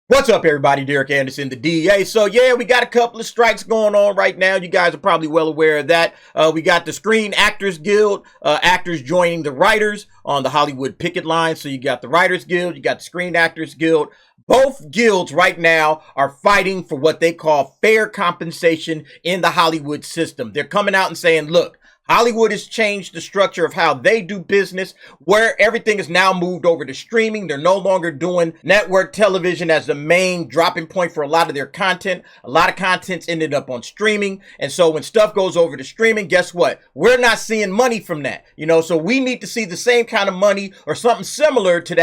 What's up, everybody? Derek Anderson, the DA. So, yeah, we got a couple of strikes going on right now. You guys are probably well aware of that. We got the Screen Actors Guild, actors joining the writers on the Hollywood picket line. So you got the Writers Guild, you got the Screen Actors Guild. Both guilds right now are fighting for what they call fair compensation in the Hollywood system. They're coming out and saying, look, Hollywood has changed the structure of how they do business, where everything is now moved over to streaming. They're no longer doing network television as the main dropping point for a lot of their content. A lot of content's ended up on streaming. And so when stuff goes over to streaming, guess what? We're not seeing money from that. So we need to see the same kind of money or something similar to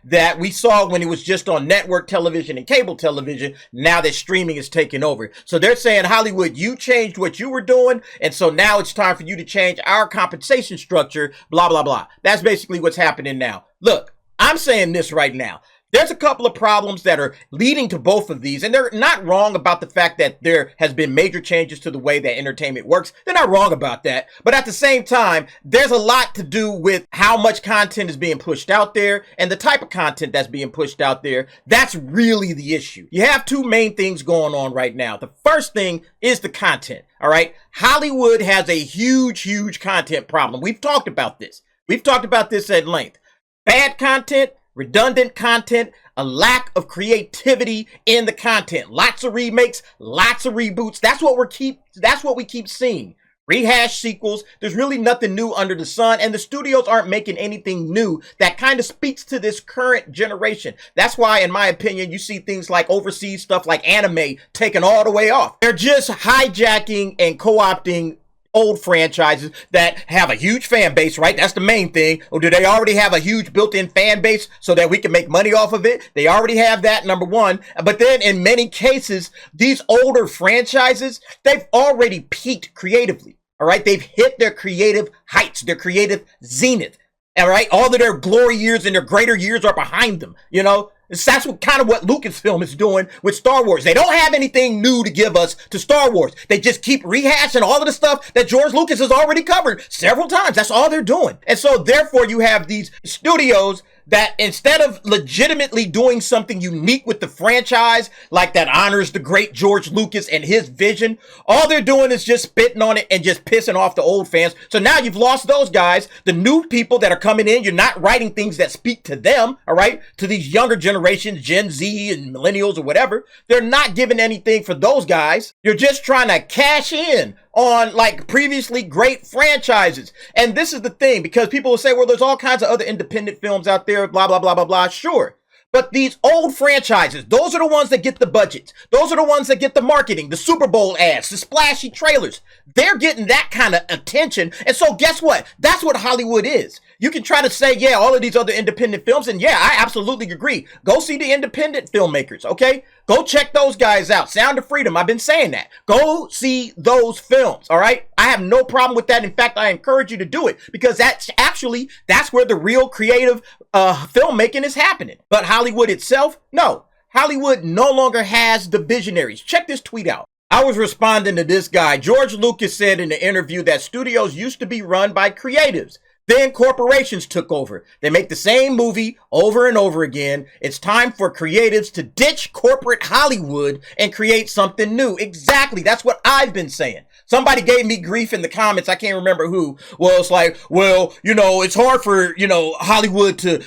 that we saw when it was just on network television and cable television, now that streaming is taking over. So they're saying, Hollywood, you changed what you were doing, and so now it's time for you to change our compensation structure, blah, blah, blah. That's basically what's happening now. Look, I'm saying this right now. There's a couple of problems that are leading to both of these, and they're not wrong about the fact that there has been major changes to the way that entertainment works. They're not wrong about that. But at the same time, there's a lot to do with how much content is being pushed out there and the type of content that's being pushed out there. That's really the issue. You have two main things going on right now. The first thing is the content, all right? Hollywood has a huge content problem. We've talked about this. We've talked about this at length. Bad content, redundant content, a lack of creativity in the content. Lots of remakes, lots of reboots. That's what we keep seeing. Rehash sequels. There's really nothing new under the sun, and the studios aren't making anything new that kind of speaks to this current generation. That's why, in my opinion, you see things like overseas stuff like anime taken all the way off. They're just hijacking and co-opting old franchises that have a huge fan base, right? That's the main thing. Or do they already have a huge built-in fan base so that we can make money off of it? They already have that, number one. But then in many cases, these older franchises, they've already peaked creatively, all right? They've hit their creative heights, their creative zenith, all right? All of their glory years and their greater years are behind them, That's what Lucasfilm is doing with Star Wars. They don't have anything new to give us to Star Wars. They just keep rehashing all of the stuff that George Lucas has already covered several times. That's all they're doing. And so therefore you have these studios that instead of legitimately doing something unique with the franchise, like that honors the great George Lucas and his vision, all they're doing is just spitting on it and just pissing off the old fans. So now you've lost those guys. The new people that are coming in, you're not writing things that speak to them, all right? To these younger generations, Gen Z and millennials or whatever. They're not giving anything for those guys. You're just trying to cash in on like previously great franchises. And this is the thing, because people will say, well, there's all kinds of other independent films out there, blah, blah, blah, blah, blah. Sure. But these old franchises, those are the ones that get the budgets. Those are the ones that get the marketing, the Super Bowl ads, the splashy trailers. They're getting that kind of attention. And so guess what? That's what Hollywood is. You can try to say, yeah, all of these other independent films. And yeah, I absolutely agree. Go see the independent filmmakers, okay? Go check those guys out. Sound of Freedom. I've been saying that. Go see those films, all right? I have no problem with that. In fact, I encourage you to do it because that's where the real creative filmmaking is happening. But Hollywood itself, no. Hollywood no longer has the visionaries. Check this tweet out. I was responding to this guy. George Lucas said in the interview that studios used to be run by creatives. Then corporations took over. They make the same movie over and over again. It's time for creatives to ditch corporate Hollywood and create something new. Exactly. That's what I've been saying. Somebody gave me grief in the comments. I can't remember who. Well, it's like, well, it's hard for, Hollywood to,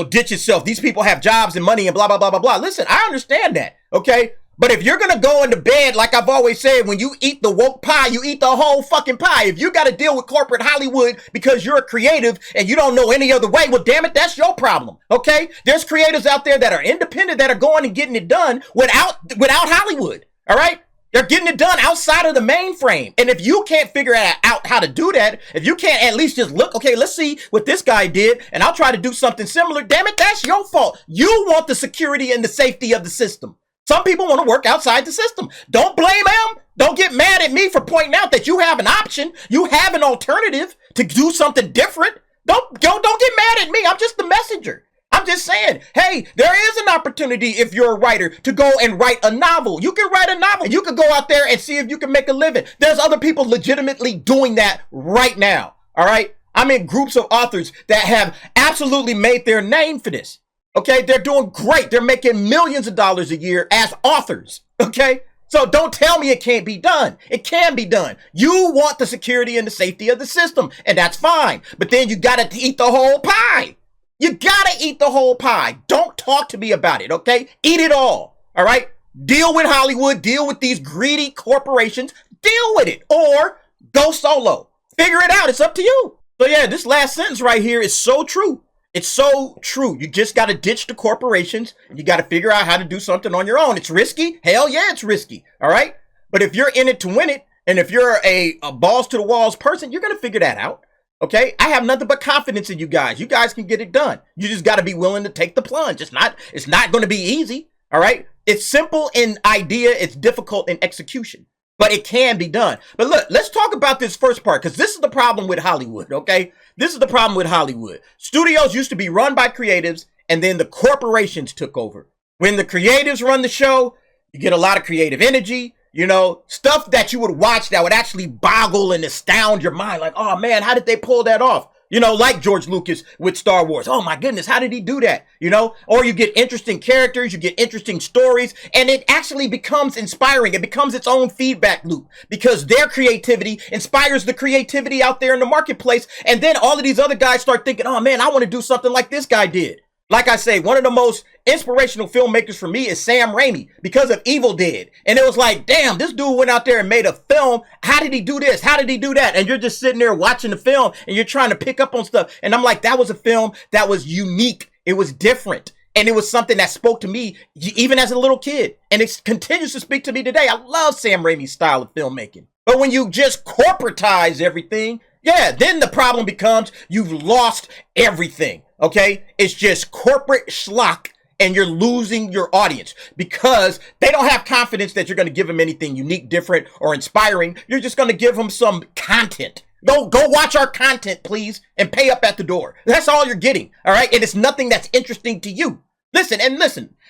ditch itself. These people have jobs and money and blah, blah, blah, blah, blah. Listen, I understand that. Okay. But if you're going to go into bed, like I've always said, when you eat the woke pie, you eat the whole fucking pie. If you got to deal with corporate Hollywood because you're a creative and you don't know any other way, well, damn it, that's your problem. Okay? There's creators out there that are independent that are going and getting it done without Hollywood. All right? They're getting it done outside of the mainframe. And if you can't figure out how to do that, if you can't at least just look, okay, let's see what this guy did, and I'll try to do something similar, damn it, that's your fault. You want the security and the safety of the system. Some people want to work outside the system. Don't blame them. Don't get mad at me for pointing out that you have an option. You have an alternative to do something different. Don't get mad at me. I'm just the messenger. I'm just saying, hey, there is an opportunity if you're a writer to go and write a novel. You can write a novel. You can go out there and see if you can make a living. There's other people legitimately doing that right now. All right. I'm in groups of authors that have absolutely made their name for this. Okay, they're doing great. They're making millions of dollars a year as authors. Okay, so don't tell me it can't be done. It can be done. You want the security and the safety of the system, and that's fine. But then you gotta eat the whole pie. You gotta eat the whole pie. Don't talk to me about it, okay? Eat it all right? Deal with Hollywood, deal with these greedy corporations, deal with it, or go solo. Figure it out. It's up to you. So yeah, this last sentence right here is so true. It's so true. You just got to ditch the corporations. You got to figure out how to do something on your own. It's risky. Hell yeah, it's risky. All right. But if you're in it to win it, and if you're a balls to the walls person, you're going to figure that out. Okay. I have nothing but confidence in you guys. You guys can get it done. You just got to be willing to take the plunge. It's not going to be easy. All right. It's simple in idea. It's difficult in execution. But it can be done. But look, let's talk about this first part, because this is the problem with Hollywood, okay? This is the problem with Hollywood. Studios used to be run by creatives, and then the corporations took over. When the creatives run the show, you get a lot of creative energy, you know, stuff that you would watch that would actually boggle and astound your mind. Like, oh man, how did they pull that off? You know, like George Lucas with Star Wars. Oh my goodness, how did he do that? You know, or you get interesting characters, you get interesting stories, and it actually becomes inspiring. It becomes its own feedback loop because their creativity inspires the creativity out there in the marketplace. And then all of these other guys start thinking, oh man, I want to do something like this guy did. Like I say, one of the most inspirational filmmakers for me is Sam Raimi because of Evil Dead. And it was like, damn, this dude went out there and made a film. How did he do this? How did he do that? And you're just sitting there watching the film and you're trying to pick up on stuff. And I'm like, that was a film that was unique. It was different. And it was something that spoke to me even as a little kid. And it continues to speak to me today. I love Sam Raimi's style of filmmaking. But when you just corporatize everything, yeah, then the problem becomes you've lost everything. Okay, it's just corporate schlock and you're losing your audience because they don't have confidence that you're going to give them anything unique, different, or inspiring. You're just going to give them some content. Go watch our content, please, and pay up at the door. That's all you're getting. All right. And it's nothing that's interesting to you. Listen.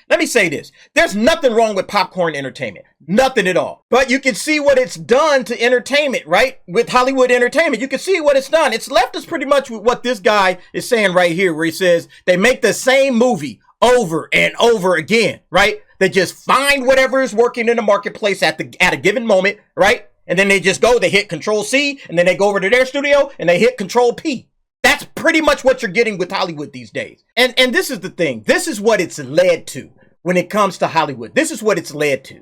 Let me say this. There's nothing wrong with popcorn entertainment. Nothing at all. But you can see what it's done to entertainment, right? With Hollywood entertainment, you can see what it's done. It's left us pretty much with what this guy is saying right here, where he says they make the same movie over and over again, right? They just find whatever is working in the marketplace at a given moment, right? And then they just go, they hit Control C, and then they go over to their studio and they hit Control P. That's pretty much what you're getting with Hollywood these days. And this is the thing. This is what it's led to. When it comes to Hollywood, this is what it's led to.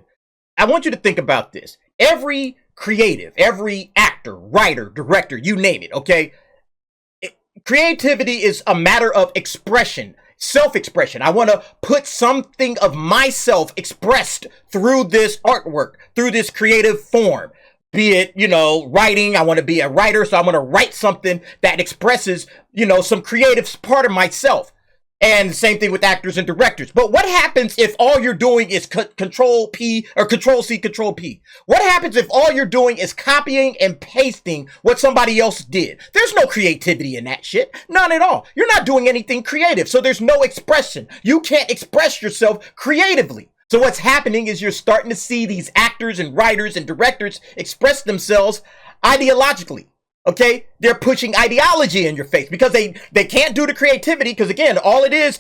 I want you to think about this. Every creative, every actor, writer, director, you name it, okay? Creativity is a matter of expression, self-expression. I want to put something of myself expressed through this artwork, through this creative form. Be it, you know, writing. I want to be a writer, so I want to write something that expresses, you know, some creative part of myself. And the same thing with actors and directors. But what happens if all you're doing is Control P or Control C, Control P? What happens if all you're doing is copying and pasting what somebody else did? There's no creativity in that shit. None at all. You're not doing anything creative. So there's no expression. You can't express yourself creatively. So what's happening is you're starting to see these actors and writers and directors express themselves ideologically. Okay, they're pushing ideology in your face because they can't do the creativity because, again, all it is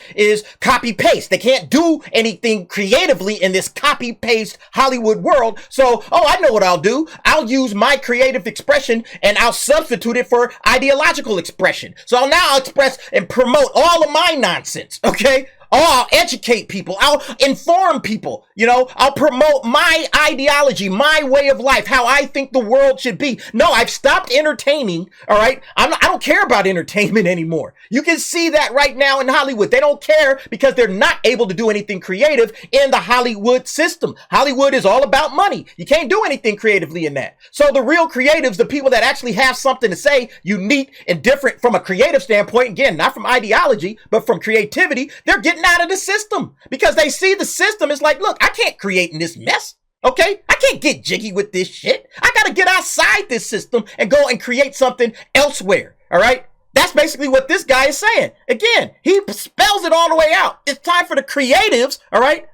copy paste. They can't do anything creatively in this copy paste Hollywood world. So, I know what I'll do. I'll use my creative expression and I'll substitute it for ideological expression. So now I'll express and promote all of my nonsense. Okay. I'll educate people. I'll inform people. You know, I'll promote my ideology, my way of life, how I think the world should be. No, I've stopped entertaining. All right. I don't care about entertainment anymore. You can see that right now in Hollywood. They don't care because they're not able to do anything creative in the Hollywood system. Hollywood is all about money. You can't do anything creatively in that. So the real creatives, the people that actually have something to say, unique and different from a creative standpoint, again, not from ideology, but from creativity, they're getting out of the system because they see the system is like, look, I can't create in this mess. Okay. I can't get jiggy with this shit. I got to get outside this system and go and create something elsewhere. All right. That's basically what this guy is saying. Again, he spells it all the way out. It's time for the creatives. All right.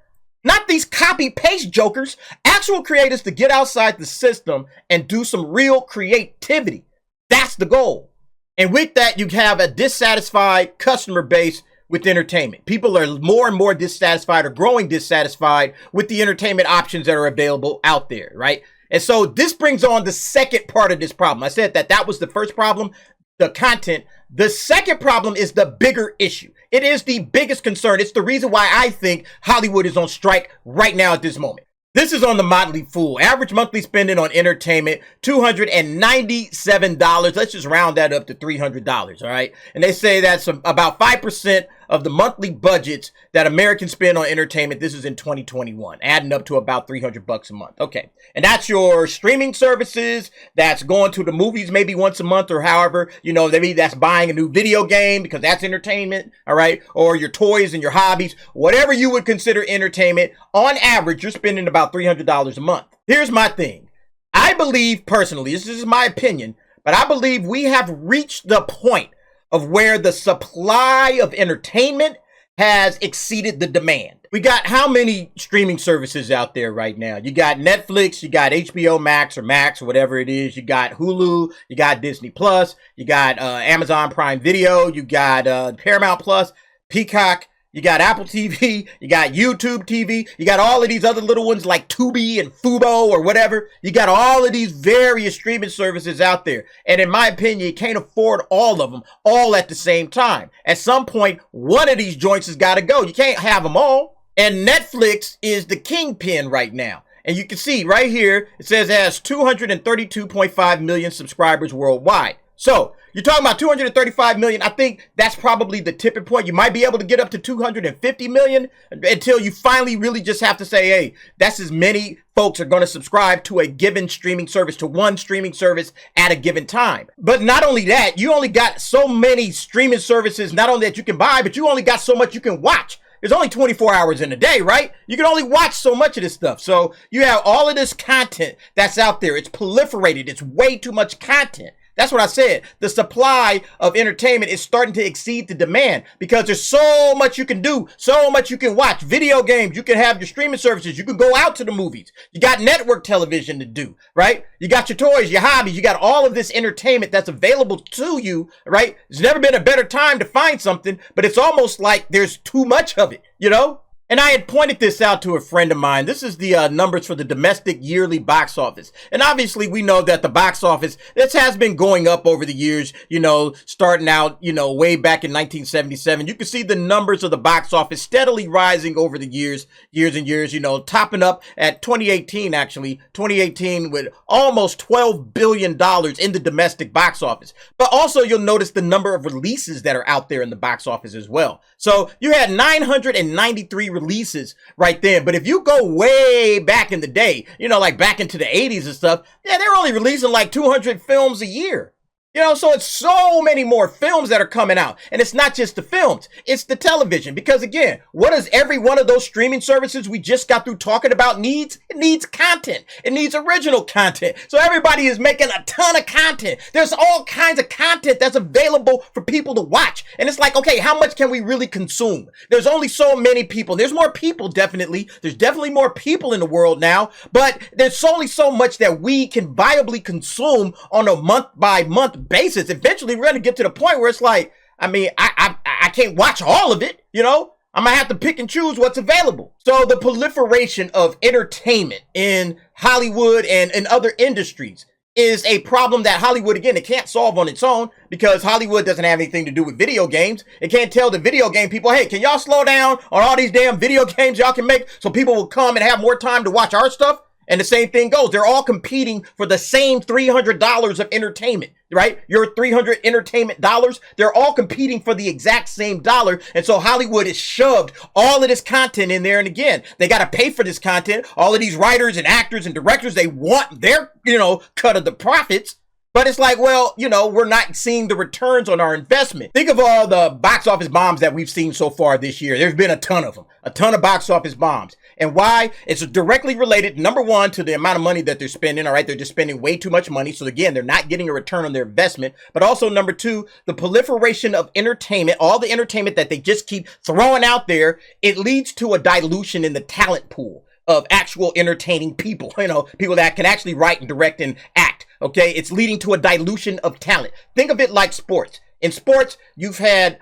Not these copy paste jokers, actual creators to get outside the system and do some real creativity. That's the goal. And with that, you have a dissatisfied customer base with entertainment. People are more and more dissatisfied or growing dissatisfied with the entertainment options that are available out there, right? And so this brings on the second part of this problem. I said that was the first problem, the content. The second problem is the bigger issue. It is the biggest concern. It's the reason why I think Hollywood is on strike right now at this moment. This is on the Motley Fool. Average monthly spending on entertainment, $297. Let's just round that up to $300, all right? And they say that's about 5% of the monthly budgets that Americans spend on entertainment. This is in 2021, adding up to about $300 a month. Okay, and that's your streaming services. That's going to the movies maybe once a month, or however, you know, maybe that's buying a new video game because that's entertainment, all right? Or your toys and your hobbies, whatever you would consider entertainment. On average, you're spending about $300 a month. Here's my thing. I believe personally, this is my opinion, but I believe we have reached the point of where the supply of entertainment has exceeded the demand. We got how many streaming services out there right now? You got Netflix, you got HBO Max or Max or whatever it is. You got Hulu, you got Disney Plus, you got Amazon Prime Video, you got Paramount Plus, Peacock, you got Apple TV, you got YouTube TV, you got all of these other little ones like Tubi and Fubo or whatever. You got all of these various streaming services out there. And in my opinion, you can't afford all of them all at the same time. At some point, one of these joints has got to go. You can't have them all. And Netflix is the kingpin right now. And you can see right here, it says it has 232.5 million subscribers worldwide. So you're talking about 235 million. I think that's probably the tipping point. You might be able to get up to 250 million until you finally really just have to say, hey, that's as many folks are going to subscribe to a given streaming service, to one streaming service at a given time. But not only that, you only got so many streaming services, not only that you can buy, but you only got so much you can watch. There's only 24 hours in a day, right? You can only watch so much of this stuff. So you have all of this content that's out there. It's proliferated. It's way too much content. That's what I said. The supply of entertainment is starting to exceed the demand because there's so much you can do, so much you can watch. Video games, you can have your streaming services, you can go out to the movies. You got network television to do, right? You got your toys, your hobbies, you got all of this entertainment that's available to you, right? There's never been a better time to find something, but it's almost like there's too much of it, you know? And I had pointed this out to a friend of mine. This is the numbers for the domestic yearly box office. And obviously we know that the box office, this has been going up over the years, you know, starting out, you know, way back in 1977. You can see the numbers of the box office steadily rising over the years and years, you know, topping up at 2018, actually, 2018 with almost $12 billion in the domestic box office. But also you'll notice the number of releases that are out there in the box office as well. So you had 993 releases right then. But if you go way back in the day, you know, like back into the 80s and stuff, yeah, they're only releasing like 200 films a year. You know, so it's so many more films that are coming out. And it's not just the films, it's the television. Because again, what does every one of those streaming services we just got through talking about needs? It needs content. It needs original content. So everybody is making a ton of content. There's all kinds of content that's available for people to watch. And it's like, okay, how much can we really consume? There's only so many people. There's more people, definitely. There's definitely more people in the world now. But there's only so much that we can viably consume on a month by month basis. Eventually we're going to get to the point where it's like, I mean, I can't watch all of it, you know? I'm gonna have to pick and choose what's available. So the proliferation of entertainment in Hollywood and in other industries is a problem that Hollywood, again, it can't solve on its own because Hollywood doesn't have anything to do with video games. It can't tell the video game people, hey, can y'all slow down on all these damn video games y'all can make so people will come and have more time to watch our stuff? And the same thing goes. They're all competing for the same $300 of entertainment, right? Your 300 entertainment dollars, they're all competing for the exact same dollar. And so Hollywood has shoved all of this content in there. And again, they got to pay for this content. All of these writers and actors and directors, they want their, you know, cut of the profits. But it's like, well, you know, we're not seeing the returns on our investment. Think of all the box office bombs that we've seen so far this year. There's been a ton of them, a ton of box office bombs. And why? It's directly related, number one, to the amount of money that they're spending. All right, they're just spending way too much money. So again, they're not getting a return on their investment. But also number two, the proliferation of entertainment, all the entertainment that they just keep throwing out there, it leads to a dilution in the talent pool of actual entertaining people, you know, people that can actually write and direct and act. Okay, it's leading to a dilution of talent. Think of it like sports. In sports, you've had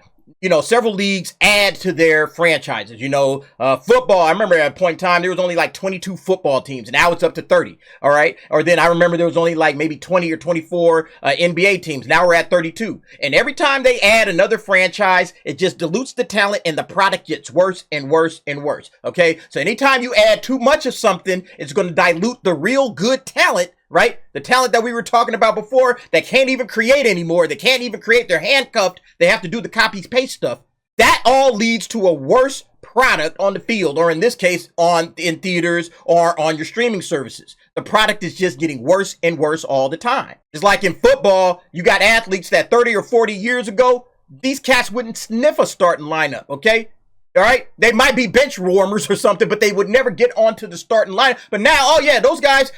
several leagues add to their franchises. Football, I remember at a point in time, there was only like 22 football teams, and now it's up to 30, all right? Or then I remember there was only like maybe 20 or 24 NBA teams. Now we're at 32. And every time they add another franchise, it just dilutes the talent, and the product gets worse and worse and worse, okay? So anytime you add too much of something, it's going to dilute the real good talent, right? The talent that we were talking about before that can't even create anymore. They can't even create. They're handcuffed. They have to do the copy paste stuff. That all leads to a worse product on the field, or in this case, in theaters or on your streaming services. The product is just getting worse and worse all the time. It's like in football, you got athletes that 30 or 40 years ago, these cats wouldn't sniff a starting lineup, okay? All right, they might be bench warmers or something, but they would never get onto the starting line. But now, oh yeah, those guys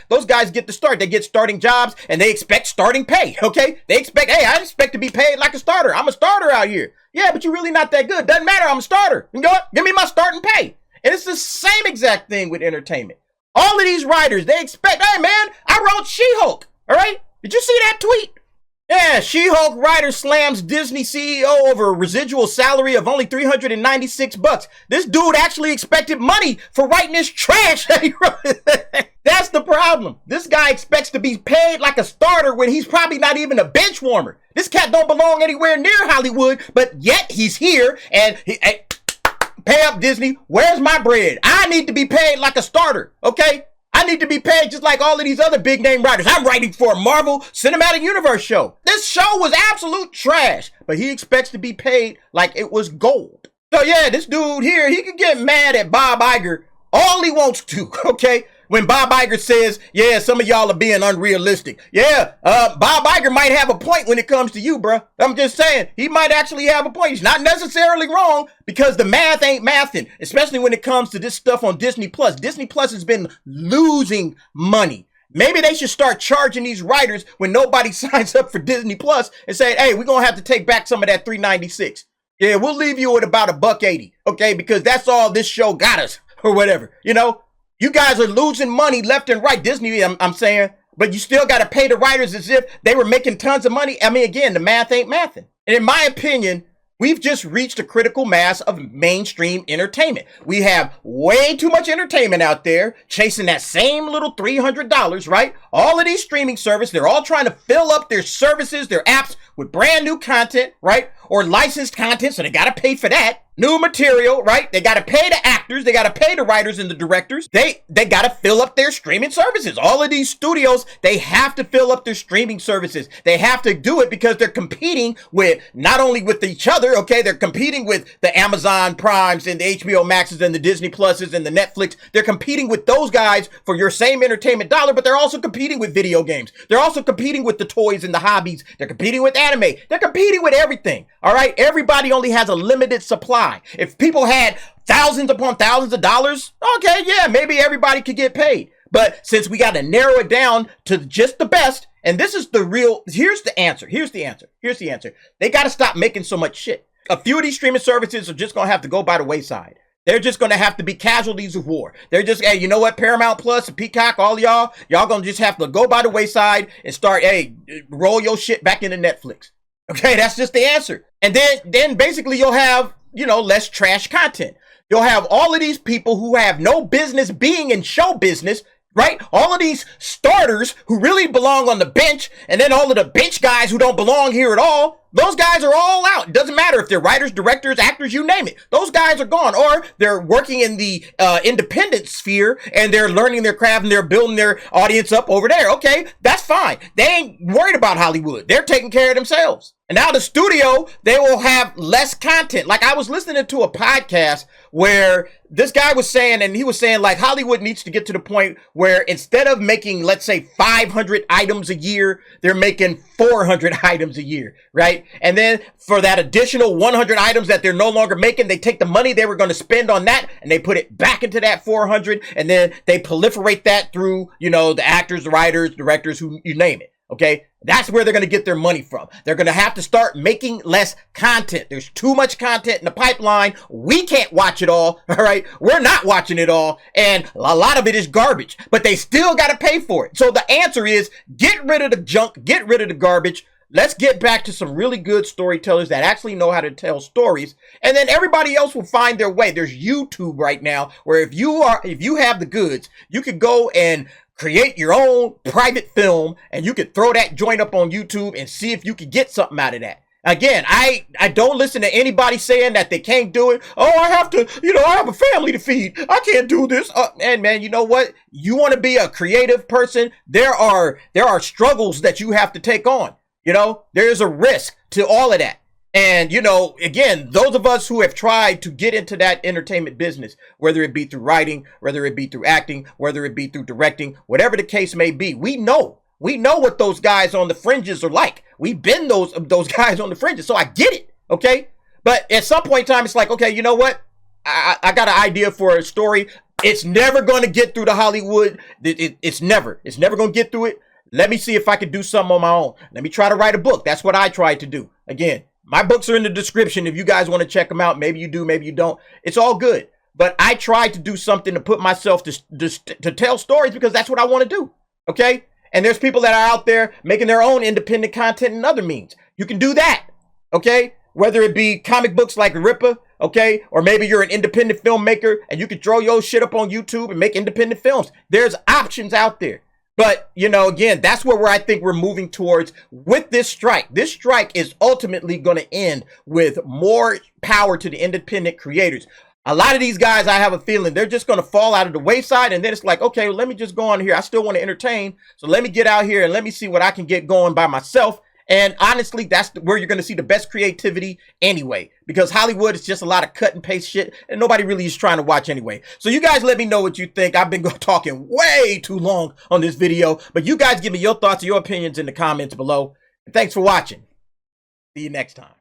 get the start. They get starting jobs, and they expect starting pay. Okay, they expect, hey, I expect to be paid like a starter. I'm a starter out here. Yeah, but you're really not that good. Doesn't matter. I'm a starter. You know what? Give me my starting pay. And it's the same exact thing with entertainment. All of these writers, they expect, hey man, I wrote SheHulk. All right, did you see that tweet? Yeah, SheHulk writer slams Disney CEO over a residual salary of only $396. This dude actually expected money for writing this trash that he wrote. That's the problem. This guy expects to be paid like a starter when he's probably not even a bench warmer. This cat don't belong anywhere near Hollywood, but yet he's here and hey, pay up Disney. Where's my bread? I need to be paid like a starter, okay? I need to be paid just like all of these other big name writers. I'm writing for a Marvel Cinematic Universe show. This show was absolute trash, but he expects to be paid like it was gold. So yeah, this dude here, he can get mad at Bob Iger all he wants to, okay? When Bob Iger says, yeah, some of y'all are being unrealistic. Yeah, Bob Iger might have a point when it comes to you, bruh. I'm just saying, he might actually have a point. He's not necessarily wrong because the math ain't mathing, especially when it comes to this stuff on Disney Plus. Disney Plus has been losing money. Maybe they should start charging these writers when nobody signs up for Disney Plus and say, hey, we're going to have to take back some of that $3.96. Yeah, we'll leave you at about $1.80, okay? Because that's all this show got us or whatever, you know? You guys are losing money left and right, Disney, I'm saying, but you still got to pay the writers as if they were making tons of money. I mean, again, the math ain't mathing. And in my opinion, we've just reached a critical mass of mainstream entertainment. We have way too much entertainment out there chasing that same little $300, right? All of these streaming services, they're all trying to fill up their services, their apps with brand new content, right? Or licensed content, so they got to pay for that. New material, right? They got to pay the actors. They got to pay the writers and the directors. They got to fill up their streaming services. All of these studios, they have to fill up their streaming services. They have to do it because they're competing with, not only with each other, okay? They're competing with the Amazon Primes and the HBO Maxes and the Disney Pluses and the Netflix. They're competing with those guys for your same entertainment dollar, but they're also competing with video games. They're also competing with the toys and the hobbies. They're competing with anime. They're competing with everything, all right? Everybody only has a limited supply. If people had thousands upon thousands of dollars, okay, yeah, maybe everybody could get paid. But since we got to narrow it down to just the best, and this is the real, here's the answer. They got to stop making so much shit. A few of these streaming services are just going to have to go by the wayside. They're just going to have to be casualties of war. They're just, hey, you know what? Paramount Plus, Peacock, all y'all going to just have to go by the wayside and start, hey, roll your shit back into Netflix. Okay, that's just the answer. And then basically you'll have, less trash content. You'll have all of these people who have no business being in show business, right? All of these starters who really belong on the bench, and then all of the bench guys who don't belong here at all. Those guys are all out. It doesn't matter if they're writers, directors, actors, you name it. Those guys are gone. Or they're working in the independent sphere and they're learning their craft and they're building their audience up over there. Okay, that's fine. They ain't worried about Hollywood. They're taking care of themselves. And now the studio, they will have less content. Like I was listening to a podcast where this guy was saying, and he was saying like Hollywood needs to get to the point where instead of making, let's say 500 items a year, they're making 400 items a year, right? And then for that additional 100 items that they're no longer making, they take the money they were going to spend on that and they put it back into that 400. And then they proliferate that through, the actors, the writers, directors, who you name it. Okay, that's where they're going to get their money from. They're going to have to start making less content. There's too much content in the pipeline. We can't watch it all. All right, we're not watching it all. And a lot of it is garbage, but they still got to pay for it. So the answer is get rid of the junk, get rid of the garbage. Let's get back to some really good storytellers that actually know how to tell stories, and then everybody else will find their way. There's YouTube right now where if you have the goods, you could go and create your own private film, and you could throw that joint up on YouTube and see if you could get something out of that. Again, I don't listen to anybody saying that they can't do it. Oh, I have to, I have a family to feed. I can't do this. And man, you know what? You want to be a creative person. There are struggles that you have to take on. There's a risk to all of that. And, again, those of us who have tried to get into that entertainment business, whether it be through writing, whether it be through acting, whether it be through directing, whatever the case may be, we know what those guys on the fringes are like. We've been those guys on the fringes. So I get it. Okay. But at some point in time, it's like, okay, you know what? I got an idea for a story. It's never going to get through the Hollywood. It's never going to get through it. Let me see if I can do something on my own. Let me try to write a book. That's what I tried to do. Again, my books are in the description. If you guys want to check them out, maybe you do, maybe you don't. It's all good. But I tried to do something to put myself to tell stories because that's what I want to do. Okay. And there's people that are out there making their own independent content and other means. You can do that, okay? Whether it be comic books like Ripper, okay? Or maybe you're an independent filmmaker and you can throw your shit up on YouTube and make independent films. There's options out there. But, again, that's where I think we're moving towards with this strike. This strike is ultimately going to end with more power to the independent creators. A lot of these guys, I have a feeling they're just going to fall out of the wayside. And then it's like, okay, well, let me just go on here. I still want to entertain. So let me get out here and let me see what I can get going by myself. And honestly, that's where you're going to see the best creativity anyway, because Hollywood is just a lot of cut and paste shit and nobody really is trying to watch anyway. So you guys let me know what you think. I've been talking way too long on this video, but you guys give me your thoughts and your opinions in the comments below. And thanks for watching. See you next time.